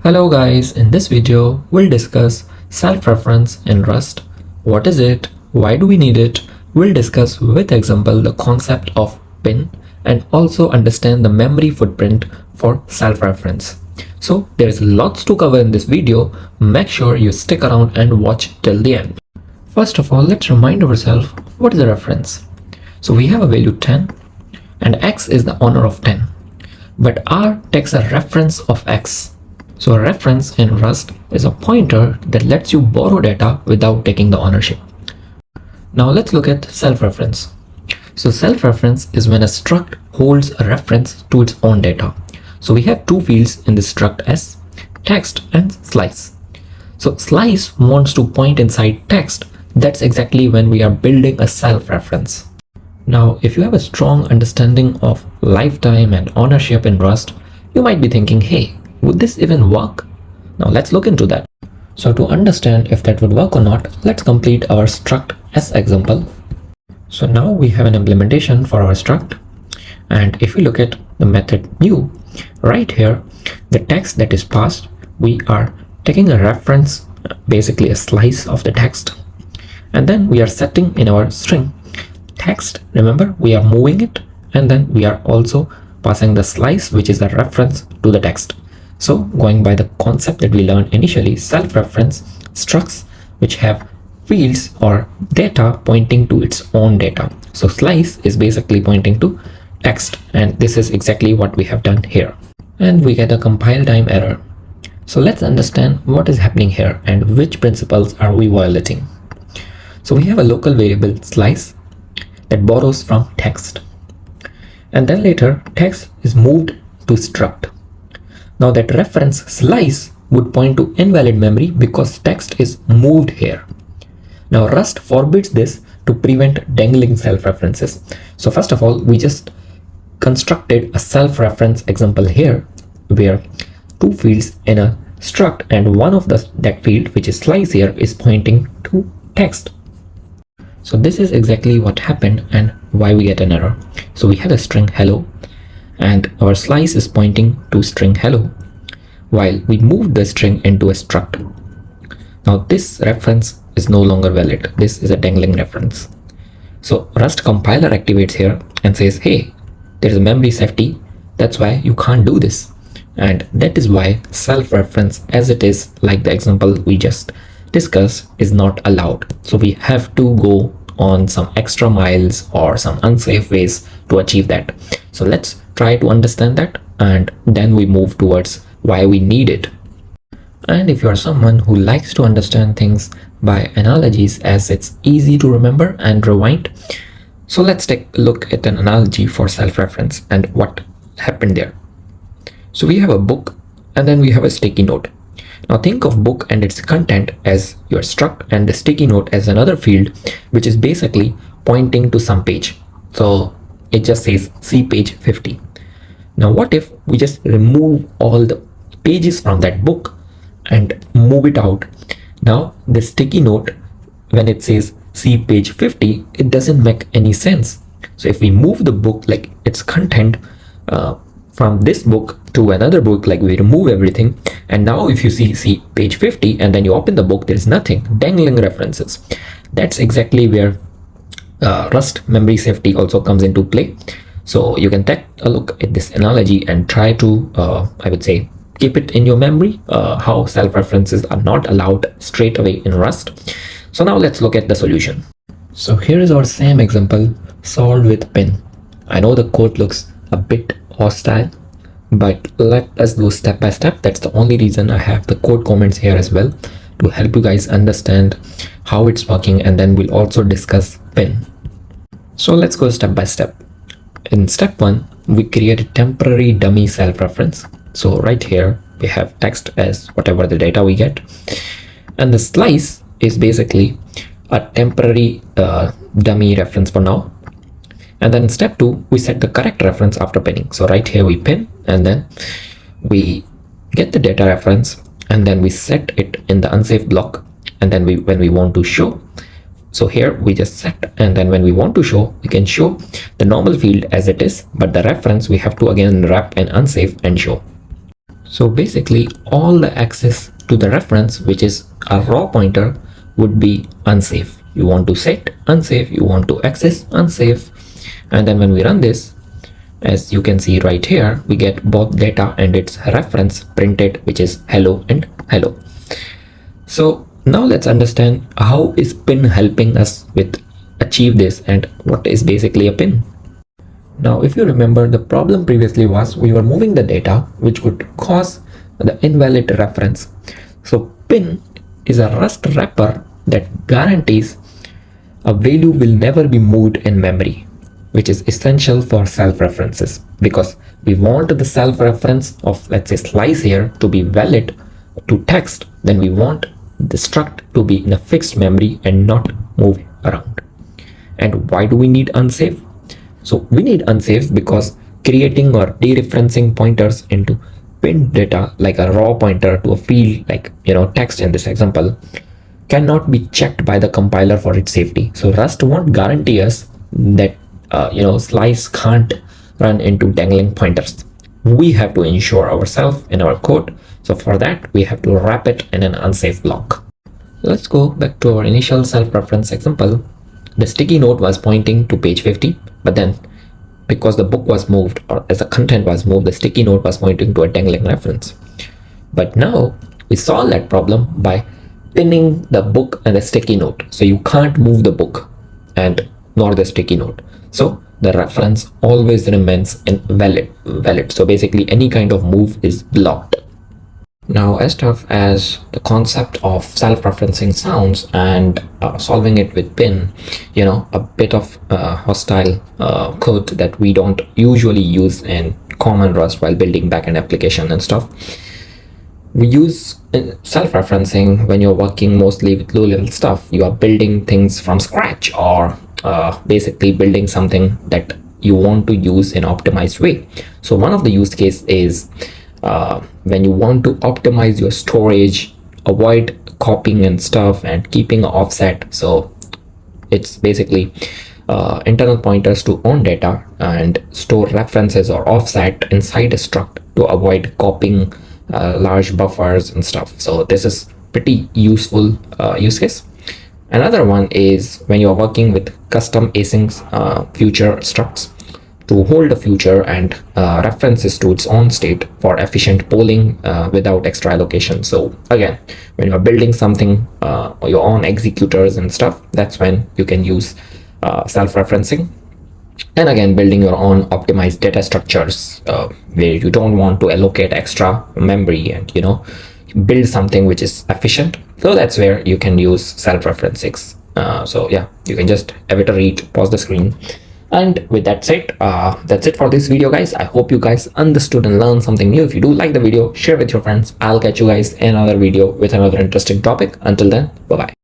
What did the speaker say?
Hello guys, in this video we'll discuss self-reference in Rust. What is it? Why do we need it? We'll discuss with example the concept of pin and also understand the memory footprint for self-reference. So there's lots to cover in this video. Make sure you stick around and watch till the end. First of all, let's remind ourselves what is a reference. So we have a value 10 and x is the owner of 10. But R takes a reference of x. So a reference in Rust is a pointer that lets you borrow data without taking the ownership. Now let's look at self-reference. So self-reference is when a struct holds a reference to its own data. So we have two fields in this struct S, text and slice. So slice wants to point inside text. That's exactly when we are building a self-reference. Now, if you have a strong understanding of lifetime and ownership in Rust, you might be thinking, hey, would this even work? Now let's look into that. So to understand if that would work or not, let's complete our struct S example. So now we have an implementation for our struct. And if we look at the method new, right here, the text that is passed, we are taking a reference, basically a slice of the text. And then we are setting in our string text. Remember, we are moving it, and then we are also passing the slice, which is a reference to the text. So going by the concept that we learned initially, self-reference structs which have fields or data pointing to its own data. So slice is basically pointing to text, and this is exactly what we have done here. And we get a compile time error. So let's understand what is happening here and which principles are we violating. So we have a local variable slice that borrows from text, and then later text is moved to struct. Now that reference slice would point to invalid memory because text is moved here. Now Rust forbids this to prevent dangling self-references. So first of all, we just constructed a self-reference example here where two fields in a struct and one of that field, which is slice here, is pointing to text. So this is exactly what happened and why we get an error. So we had a string hello and our slice is pointing to string hello while we moved the string into a struct. Now this reference is no longer valid. This is a dangling reference. So Rust compiler activates here and says, hey, there is a memory safety. That's why you can't do this. And that is why self-reference as it is, like the example we just discussed, is not allowed. So we have to go on some extra miles or some unsafe ways to achieve that. So let's try to understand that, and then we move towards why we need it. And if you are someone who likes to understand things by analogies, as it's easy to remember and rewind, so let's take a look at an analogy for self-reference and what happened there. So we have a book and then we have a sticky note. Now think of book and its content as your struct and the sticky note as another field, which is basically pointing to some page. So it just says see page 50. Now what if we just remove all the pages from that book and move it out? Now the sticky note, when it says see page 50, it doesn't make any sense. So if we move the book, like its content, from this book to another book, like we remove everything, and now if you see page 50 and then you open the book, there is nothing, dangling references. That's exactly where Rust memory safety also comes into play. So you can take a look at this analogy and try to, I would say, keep it in your memory, how self-references are not allowed straight away in Rust. So now let's look at the solution. So here is our same example solved with pin. I know the code looks a bit hostile, but let us go step by step. That's the only reason I have the code comments here as well, to help you guys understand how it's working, and then we'll also discuss pin. So let's go step by step. In step 1, we create a temporary dummy self-reference. So right here we have text as whatever the data we get, and the slice is basically a temporary dummy reference for now. And then in step 2, we set the correct reference after pinning. So right here we pin, and then we get the data reference, and then we set it in the unsafe block. And then when we want to show, so here we just set, and then when we want to show, we can show the normal field as it is, but the reference we have to again wrap in unsafe and show. So basically all the access to the reference, which is a raw pointer, would be unsafe. You want to set unsafe, you want to access unsafe, and then when we run this, as you can see right here, we get both data and its reference printed, which is hello and hello. So now let's understand how is pin helping us with achieve this and what is basically a pin. Now, if you remember, the problem previously was we were moving the data which would cause the invalid reference. So pin is a Rust wrapper that guarantees a value will never be moved in memory, which is essential for self-references, because we want the self-reference of, let's say, slice here to be valid to text. Then we want the struct to be in a fixed memory and not move around. And why do we need unsafe? So we need unsafe because creating or dereferencing pointers into pinned data, like a raw pointer to a field like text in this example, cannot be checked by the compiler for its safety. So Rust won't guarantee us that slice can't run into dangling pointers. We have to ensure ourselves in our code. So for that, we have to wrap it in an unsafe block. Let's go back to our initial self-reference example. The sticky note was pointing to page 50, but then because the book was moved, or as the content was moved, the sticky note was pointing to a dangling reference. But now we solve that problem by pinning the book and the sticky note. So you can't move the book and nor the sticky note. So the reference always remains valid. So basically any kind of move is blocked. Now, as tough as the concept of self-referencing sounds and solving it with pin, a bit of hostile code that we don't usually use in common Rust while building backend application and stuff. We use self-referencing when you're working mostly with low-level stuff. You are building things from scratch, or basically building something that you want to use in optimized way. So one of the use case is when you want to optimize your storage, avoid copying and stuff, and keeping an offset. So it's basically internal pointers to own data and store references or offset inside a struct to avoid copying large buffers and stuff. So this is pretty useful use case. Another one is when you're working with custom async future structs to hold a future and references to its own state for efficient polling without extra allocation. So again, when you're building something or your own executors and stuff, that's when you can use self-referencing. And again, building your own optimized data structures where you don't want to allocate extra memory and build something which is efficient. So that's where you can use self-referencing. So yeah, you can just read, pause the screen. And with that said, that's it for this video, guys. I hope you guys understood and learned something new. If you do like the video, share with your friends. I'll catch you guys in another video with another interesting topic. Until then, bye bye.